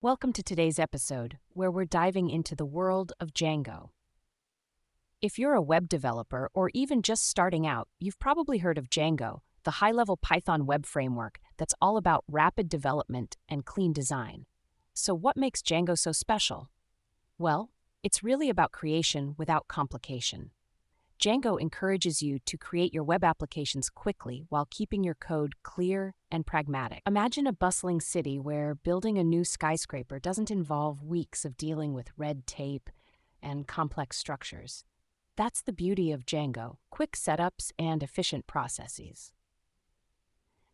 Welcome to today's episode, where we're diving into the world of Django. If you're a web developer or even just starting out, you've probably heard of Django, the high-level Python web framework that's all about rapid development and clean design. So what makes Django so special? Well, it's really about creation without complication. Django encourages you to create your web applications quickly while keeping your code clear and pragmatic. Imagine a bustling city where building a new skyscraper doesn't involve weeks of dealing with red tape and complex structures. That's the beauty of Django: quick setups and efficient processes.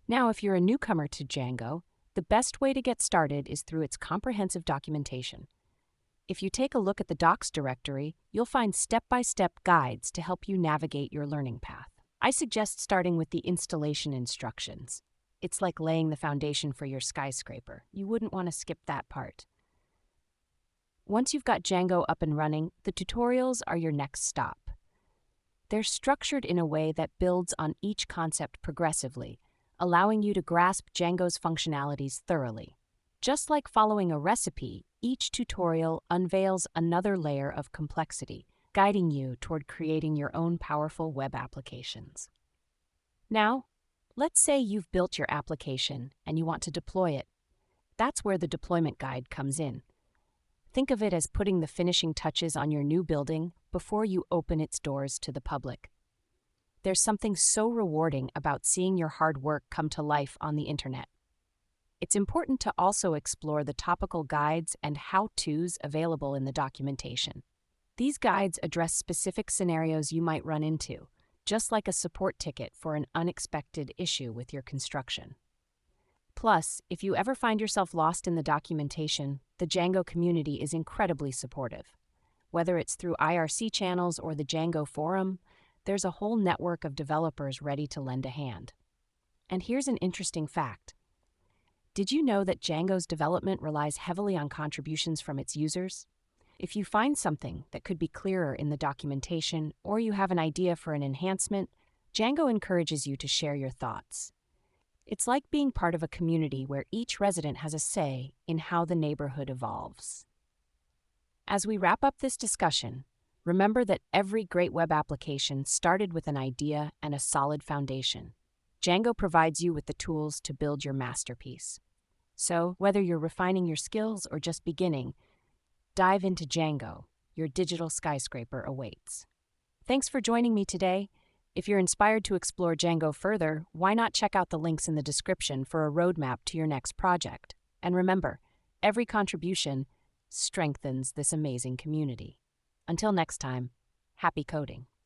Now, if you're a newcomer to Django, the best way to get started is through its comprehensive documentation. If you take a look at the docs directory, you'll find step-by-step guides to help you navigate your learning path. I suggest starting with the installation instructions. It's like laying the foundation for your skyscraper. You wouldn't want to skip that part. Once you've got Django up and running, the tutorials are your next stop. They're structured in a way that builds on each concept progressively, allowing you to grasp Django's functionalities thoroughly. Just like following a recipe, each tutorial unveils another layer of complexity, guiding you toward creating your own powerful web applications. Now, let's say you've built your application and you want to deploy it. That's where the deployment guide comes in. Think of it as putting the finishing touches on your new building before you open its doors to the public. There's something so rewarding about seeing your hard work come to life on the internet. It's important to also explore the topical guides and how-tos available in the documentation. These guides address specific scenarios you might run into, just like a support ticket for an unexpected issue with your construction. Plus, if you ever find yourself lost in the documentation, the Django community is incredibly supportive. Whether it's through IRC channels or the Django forum, there's a whole network of developers ready to lend a hand. And here's an interesting fact. Did you know that Django's development relies heavily on contributions from its users? If you find something that could be clearer in the documentation or you have an idea for an enhancement, Django encourages you to share your thoughts. It's like being part of a community where each resident has a say in how the neighborhood evolves. As we wrap up this discussion, remember that every great web application started with an idea and a solid foundation. Django provides you with the tools to build your masterpiece. So, whether you're refining your skills or just beginning, dive into Django. Your digital skyscraper awaits. Thanks for joining me today. If you're inspired to explore Django further, why not check out the links in the description for a roadmap to your next project? And remember, every contribution strengthens this amazing community. Until next time, happy coding.